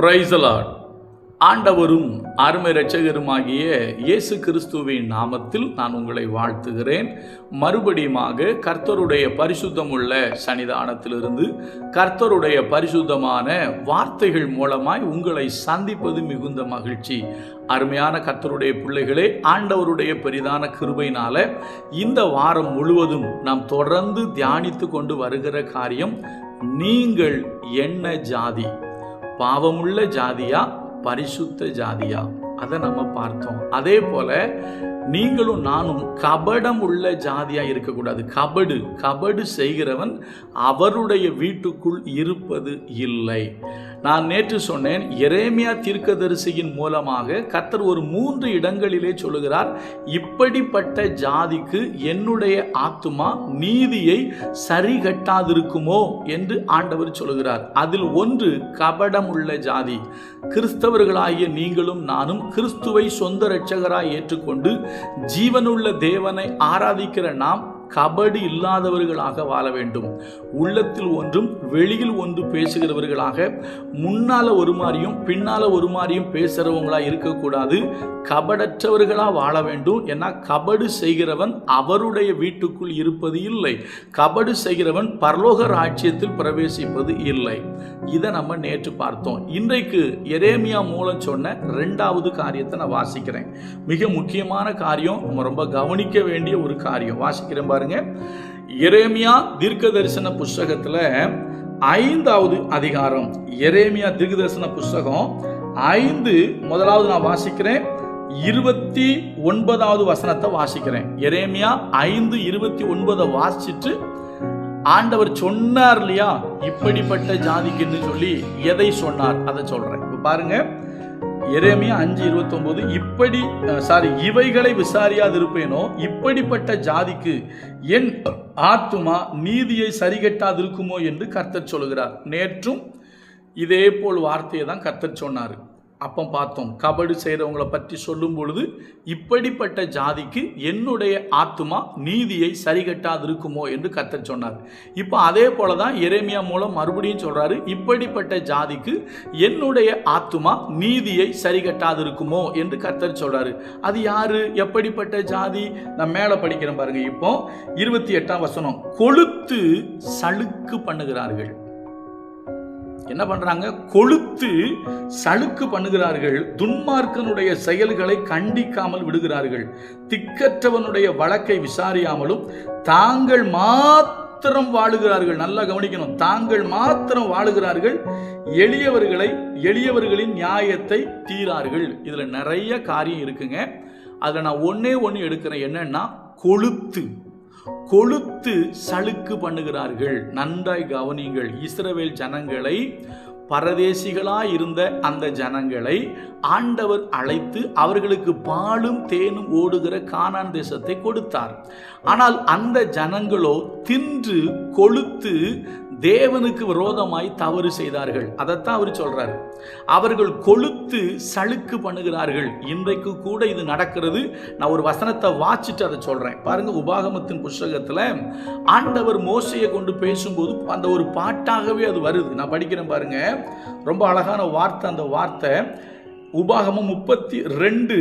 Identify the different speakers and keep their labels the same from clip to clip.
Speaker 1: Praise the Lord. ஆண்டவரும் அருமை இரட்சகருமாகிய இயேசு கிறிஸ்துவின் நாமத்தில் நான் உங்களை வாழ்த்துகிறேன். மறுபடியுமாக கர்த்தருடைய பரிசுத்தமுள்ள சன்னிதானத்திலிருந்து கர்த்தருடைய பரிசுத்தமான வார்த்தைகள் மூலமாய் உங்களை சந்திப்பது மிகுந்த மகிழ்ச்சி. அருமையான கர்த்தருடைய பிள்ளைகளே, ஆண்டவருடைய பெரிதான கிருபையினால இந்த வாரம் முழுவதும் நாம் தொடர்ந்து தியானித்து கொண்டு வருகிற காரியம், நீங்கள் என்ன ஜாதி? பாவமுள்ள ஜாதியா, பரிசுத்த ஜாதியா? அதை நம்ம பார்த்தோம். அதே போல நீங்களும் நானும் கபடம் உள்ள ஜாதியா இருக்கக்கூடாது. கபடு செய்கிறவன் அவருடைய வீட்டுக்குள் இருப்பது இல்லை. நான் நேற்று சொன்னேன், எரேமியா தீர்க்கதரிசியின் மூலமாக கர்த்தர் ஒரு 3 இடங்களிலே சொல்லுகிறார், இப்படிப்பட்ட ஜாதிக்கு என்னுடைய ஆத்துமா நீதியை சரி கட்டாதிருக்குமோ என்று ஆண்டவர் சொல்லுகிறார். அதில் ஒன்று கபடம் உள்ள ஜாதி. கிறிஸ்தவர்களாகிய நீங்களும் நானும் கிறிஸ்துவை சொந்த இரட்சகராய் ஏற்றுக்கொண்டு ஜீவனுள்ள தேவனை ஆராதிக்கிற நாம் கபடு இல்லாதவர்களாக வாழ வேண்டும். உள்ளத்தில் ஒன்றும் வெளியில் ஒன்று பேசுகிறவர்களாக, முன்னால ஒரு மாதிரியும் பின்னால ஒரு மாதிரியும் பேசுறவங்களா இருக்கக்கூடாது. கபடற்றவர்களா வாழ வேண்டும். ஏன்னா கபடு செய்கிறவன் அவருடைய வீட்டுக்குள் இருப்பது இல்லை. கபடு செய்கிறவன் பரலோக ராஜ்யத்தில் பிரவேசிப்பது இல்லை. இதை நம்ம நேற்று பார்த்தோம். இன்றைக்கு எரேமியா மூலம் சொன்ன 2வது காரியத்தை நான் வாசிக்கிறேன். மிக முக்கியமான காரியம், நம்ம ரொம்ப கவனிக்க வேண்டிய ஒரு காரியம். வாசிக்கிறேன் பாருங்க. எரேமியா தீர்க்கதரிசன புஸ்தகத்துல 5வது அதிகாரம். எரேமியா தீர்க்கதரிசன புஸ்தகம் 5, முதலாவது நான் வாசிக்கிறேன், 29வது வசனத்தை வாசிக்கிறேன். எரேமியா 5:29 வாசிச்சுட்டு ஆண்டவர் சொன்னார் இல்லையா, இப்படிப்பட்ட ஜாதிக்குன்னு சொல்லி எதை சொன்னார் அதை சொல்றேன். இப்ப பாருங்க, எரேமியா 5:29, இவைகளை விசாரியாதிருப்பேனோ, இப்படிப்பட்ட ஜாதிக்கு என் ஆத்துமா நீதியை சரிகட்டாதிருக்குமோ என்று கர்த்தர் சொல்கிறார். நேற்றும் இதே போல் வார்த்தையை தான் கர்த்தர் சொன்னார். அப்போ பார்த்தோம், கபடு செய்கிறவங்களை பற்றி சொல்லும் பொழுது, இப்படிப்பட்ட ஜாதிக்கு என்னுடைய ஆத்துமா நீதியை சரிகட்டாதிருக்குமோ என்று கர்த்தர் சொன்னார். இப்போ அதே போல தான் எரேமியா மூலம் மறுபடியும் சொல்றாரு, இப்படிப்பட்ட ஜாதிக்கு என்னுடைய ஆத்துமா நீதியை சரிகட்டாதிருக்குமோ என்று கர்த்தர் சொல்றாரு. அது யாரு? எப்படிப்பட்ட ஜாதி? நான் மேல படிக்கிறேன் பாருங்க. இப்போ 28ஆம் வசனம், கொழுத்து சளுக்கு பண்ணுகிறார்கள். என்ன பண்றாங்க? கொழுத்து சளுக்கு பண்ணுகிறார்கள். துன்மார்க்கனுடைய செயல்களை கண்டிக்காமல் விடுகிறார்கள். திக்கற்றவனுடைய வழக்கை விசாரியாமலும் தாங்கள் மாத்திரம் வாழுகிறார்கள். நல்லா கவனிக்கணும், தாங்கள் மாத்திரம் வாழுகிறார்கள். எளியவர்களின் நியாயத்தை தீரார்கள். இதுல நிறைய காரியம் இருக்குங்க. அதுல நான் ஒன்னே ஒன்று எடுக்கிறேன். என்னன்னா, கொழுத்து சளுக்கு பண்ணுகிறார்கள். நன்றாய் கவனிங்கள். இஸ்ரவேல் ஜனங்களை, பரதேசிகளாய் இருந்த அந்த ஜனங்களை ஆண்டவர் அழைத்து அவர்களுக்கு பாலும் தேனும் ஓடுகிற கானான் தேசத்தை கொடுத்தார். ஆனால் அந்த ஜனங்களோ தின்று கொழுத்து தேவனுக்கு விரோதமாய் தவறு செய்தார்கள். அதைத்தான் அவர் சொல்றாரு. அவர்கள் கொழுத்து சளுக்கு பண்ணுகிறார்கள். இன்றைக்கு கூட இது நடக்கிறது. நான் ஒரு வசனத்தை வாசிட்டு அதை சொல்றேன் பாருங்க. உபாகமத்தின் புஸ்தகத்துல ஆண்டவர் மோசையை கொண்டு பேசும்போது அந்த ஒரு பாட்டாகவே அது வருது. நான் படிக்கிறேன் பாருங்க. ரொம்ப அழகான வார்த்தை. அந்த வார்த்தை உபாகமம் 32:32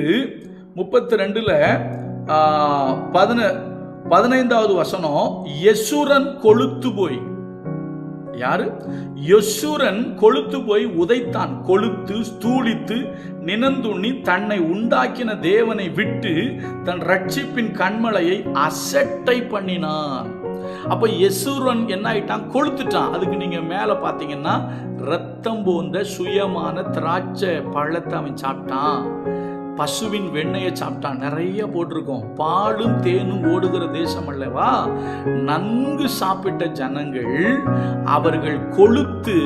Speaker 1: 15வது வசனம், யெசுரன் கொழுத்து போய், யாரு? யெசுரன் கொழுத்து போய் உதைத்தான். கொழுத்து ஸ்தூலித்து நினந்துண்ணி தன்னை உண்டாக்கின தேவனை விட்டு தன் ரட்சிப்பின் கண்மலையை அசட்டை பண்ணினான். அப்ப யெசுரன் என்ன ஆயிட்டான்? கொழுத்துட்டான். அதுக்கு நீங்க மேல பாத்தீங்கன்னா, ரத்தம் போன்ற சுயமான திராட்சை பழத்தை அவன் சாப்பிட்டான். பசுவின் வெண்ணையை சாப்பிட்டான். நிறைய போட்டிருக்கோம். பாலும் தேனும் ஓடுகிற தேசம் அல்லவா? நன்கு சாப்பிட்ட ஜனங்கள் அவர்கள் கொழுத்து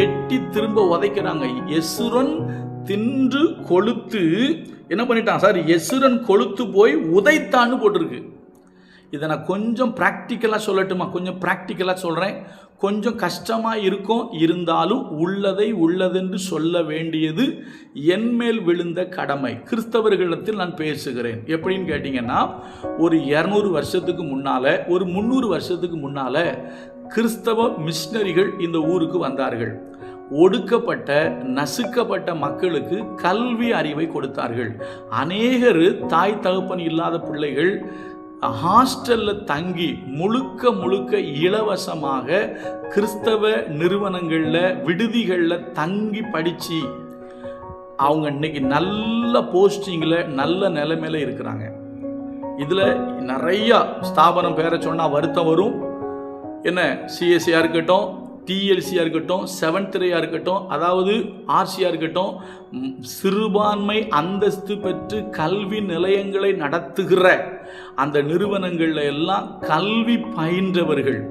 Speaker 1: எட்டி திரும்ப உதைக்கிறாங்க. யெசுரன் தின்று கொழுத்து என்ன பண்ணிட்டான்? யெசுரன் கொழுத்து போய் உதைத்தான்னு போட்டிருக்கு. இதை நான் கொஞ்சம் ப்ராக்டிக்கலாக சொல்லட்டுமா? கொஞ்சம் ப்ராக்டிக்கலாக சொல்கிறேன். கொஞ்சம் கஷ்டமாக இருக்கும். இருந்தாலும் உள்ளதென்று சொல்ல வேண்டியது என்மேல் விழுந்த கடமை. கிறிஸ்தவர்களிடத்தில் நான் பேசுகிறேன். எப்படின்னு கேட்டிங்கன்னா, ஒரு 200 வருஷத்துக்கு முன்னால், ஒரு 300 வருஷத்துக்கு முன்னால் கிறிஸ்தவ மிஷனரிகள் இந்த ஊருக்கு வந்தார்கள். ஒடுக்கப்பட்ட நசுக்கப்பட்ட மக்களுக்கு கல்வி அறிவை கொடுத்தார்கள். அநேகர் தாய் தகப்பன் இல்லாத பிள்ளைகள் ஹாஸ்டல்ல தங்கி முழுக்க இலவசமாக கிறிஸ்தவ நிறுவனங்கள்ல விடுதிகள்ல தங்கி படிச்சு அவங்க இன்னைக்கு நல்ல போஸ்டிங்ல நல்ல நிலைமையில இருக்கிறாங்க. இதுல நிறைய ஸ்தாபனம் பேரை சொன்னா வருத்தம் வரும். என்ன, சிஎஸ்சியா இருக்கட்டும், டிஎல்சியா இருக்கட்டும், செவன்த் ரேயா இருக்கட்டும், அதாவது ஆர்சியா இருக்கட்டும், சிறுபான்மை அந்தஸ்து பெற்று கல்வி நிலையங்களை நடத்துகிற அந்த நிறுவனங்கள்ல எல்லாம் கல்வி பயின்றவர்கள்,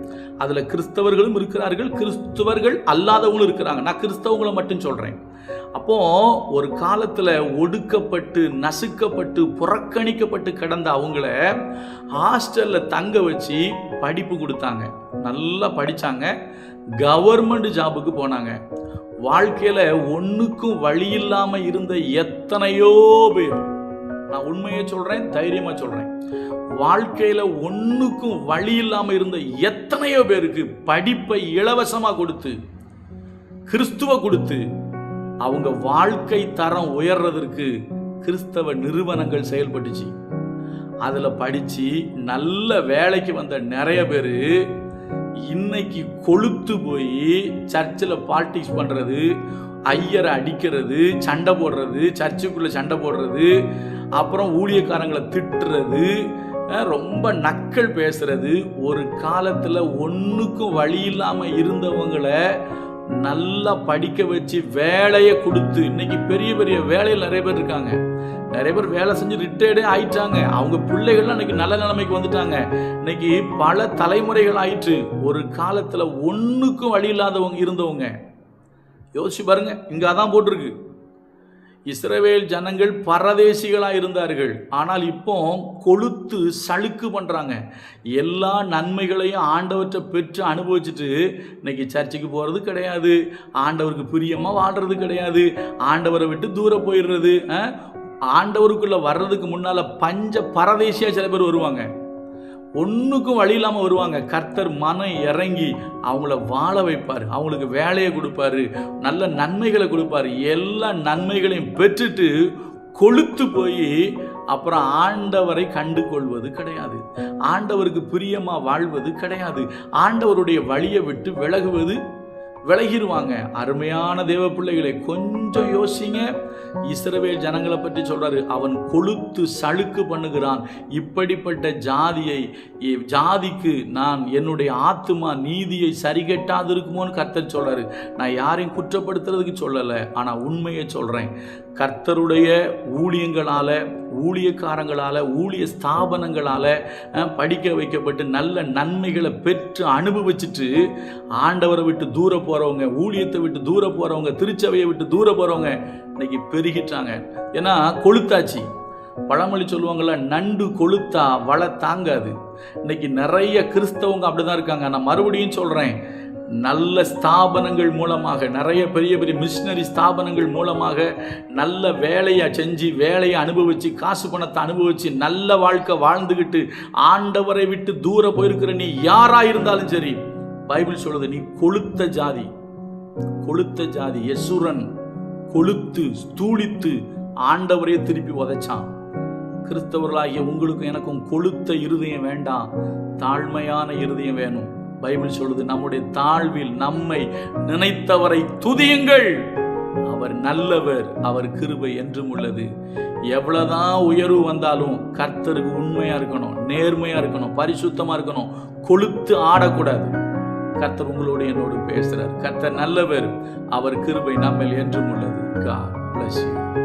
Speaker 1: அதுல கிறிஸ்தவர்களும் இருக்கிறார்கள், கிறிஸ்தவர்கள் அல்லாதவங்களும் இருக்கிறாங்க. நான் கிறிஸ்தவங்களை மட்டும் சொல்றேன். அப்போ ஒரு காலத்துல ஒடுக்கப்பட்டு நசுக்கப்பட்டு புறக்கணிக்கப்பட்டு கிடந்த அவங்கள ஹாஸ்டல்ல தங்க வச்சு படிப்பு கொடுத்தாங்க. நல்லா படிச்சாங்க, கவர்மெண்ட் ஜாபுக்கு போனாங்க. வாழ்க்கையில ஒண்ணுக்கும் வழி இல்லாம இருந்த எத்தனையோ பேர், நான் உண்மையை சொல்றேன், தைரியமா சொல்றேன், வாழ்க்கையில ஒண்ணுக்கும் வழி இல்லாம இருந்த எத்தனையோ பேருக்கு படிப்பை இலவசமா கொடுத்து கிறிஸ்துவ கொடுத்து அவங்க வாழ்க்கை தரம் உயர்றதற்கு கிறிஸ்தவ நிறுவனங்கள் செயல்பட்டுச்சு. அதுல படிச்சு நல்ல வேலைக்கு வந்த நிறைய பேரு இன்னைக்கு கொளுத்து போய் சர்ச்சில் பாலிடிக்ஸ் பண்றது, ஐயரை அடிக்கிறது, சண்டை போடுறது, சர்ச்சுக்குள்ள சண்டை போடுறது, அப்புறம் ஊழியக்காரங்களை திட்டுறது, ரொம்ப நக்கல் பேசுறது. ஒரு காலத்துல ஒண்ணுக்கும் வழி இல்லாம இருந்தவங்களை நல்லா படிக்க வச்சு வேலையை கொடுத்து இன்னைக்கு பெரிய பெரிய வேலையில் நிறைய பேர் இருக்காங்க. நிறைய பேர் வேலை செஞ்சு ரிட்டையர்டே ஆயிட்டாங்க. அவங்க பிள்ளைகள்லாம் இன்னைக்கு நல்ல நிலைமைக்கு வந்துட்டாங்க. இன்னைக்கு பல தலைமுறைகள் ஆயிற்று. ஒரு காலத்துல ஒண்ணுக்கும் வழி இல்லாதவங்க இருந்தவங்க யோசிச்சு பாருங்க. இங்க அதான் போட்டிருக்கு, இஸ்ரவேல் ஜனங்கள் பரதேசிகளாக இருந்தார்கள். ஆனால் இப்போ கொளுத்து சளுக்கு பண்ணுறாங்க. எல்லா நன்மைகளையும் ஆண்டவற்றை பெற்று அனுபவிச்சுட்டு இன்னைக்கு சர்ச்சுக்கு போகிறது கிடையாது, ஆண்டவருக்கு பிரியமாக வாழ்கிறது கிடையாது, ஆண்டவரை விட்டு தூரம் போயிடுறது. ஆண்டவருக்குள்ளே வர்றதுக்கு முன்னால் பஞ்ச பரதேசியாக சில பேர் வருவாங்க, ஒன்றுக்கும் வழி இல்லாமல் வருவாங்க. கர்த்தர் மனம் இறங்கி அவங்கள வாழ வைப்பார், அவங்களுக்கு வேலையை கொடுப்பாரு, நல்ல நன்மைகளை கொடுப்பாரு. எல்லா நன்மைகளையும் பெற்றுட்டு கொளுத்து போய் அப்புறம் ஆண்டவரை கண்டு கொள்வது கிடையாது, ஆண்டவருக்கு பிரியமா வாழ்வது கிடையாது, ஆண்டவருடைய வழியை விட்டு விலகிடுவாங்க. அருமையான தேவ பிள்ளைகளை கொஞ்சம் யோசிங்க. இஸ்ரவேல் ஜனங்களை பற்றி சொல்றாரு, அவன் கொளுத்து சளுக்கு பண்ணுகிறான். இப்படிப்பட்ட ஜாதிக்கு நான் என்னுடைய ஆத்துமா நீதியை சரிகட்டாது இருக்குமோன்னு கர்த்தர் சொல்றாரு. நான் யாரையும் குற்றப்படுத்துறதுக்கு சொல்லலை, ஆனா உண்மையை சொல்றேன். கர்த்தருடைய ஊழியங்களால, ஊழியக்காரங்களால, ஊழிய ஸ்தாபனங்களால படிக்க வைக்கப்பட்டு நல்ல நன்மைகளை பெற்று அனுபவிச்சுட்டு ஆண்டவரை விட்டு தூர போறவங்க, ஊழியத்தை விட்டு தூர போறவங்க, திருச்சபையை விட்டு தூர போறவங்க இன்னைக்கு பெருகிட்டாங்க. ஏன்னா கொளுத்தாச்சு. பழமொழி சொல்லுவாங்கல்ல, நண்டு கொளுத்தா வள தாங்காது. இன்னைக்கு நிறைய கிறிஸ்தவங்க அப்படிதான் இருக்காங்க. நான் மறுபடியும் சொல்றேன், நல்ல ஸ்தாபனங்கள் மூலமாக, நிறைய பெரிய பெரிய மிஷினரி ஸ்தாபனங்கள் மூலமாக நல்ல வேலையை செஞ்சு, வேலையை அனுபவிச்சு, காசு பணத்தை அனுபவிச்சு நல்ல வாழ்க்கை வாழ்ந்துகிட்டு ஆண்டவரை விட்டு தூர போயிருக்கிற நீ யாரா இருந்தாலும் சரி, பைபிள் சொல்லுது, நீ கொளுத்த ஜாதி. கொளுத்த ஜாதி. யெசுரன் கொளுத்து ஸ்தூளித்து ஆண்டவரையே திருப்பி உதைச்சான். கிறிஸ்தவர்களாகிய உங்களுக்கும் எனக்கும் கொளுத்த இருதயம் வேண்டாம், தாழ்மையான இருதயம் வேணும். பைபிள் சொல்லுது, நம்முடைய தாழ்வில் நம்மை நினைத்தவரை துதியுங்கள், அவர் நல்லவர், அவர் கிருபை என்றும் உள்ளது. எவ்வளவுதான் உயர்வு வந்தாலும் கர்த்தருக்கு உண்மையா இருக்கணும், நேர்மையா இருக்கணும், பரிசுத்தமா இருக்கணும், கொளுத்து ஆடக்கூடாது. கர்த்தர் உங்களோடு என்னோடு பேசுறார். கர்த்தர் நல்லவர், அவர் கிருபை நம்மில் என்றும் உள்ளது. God bless you.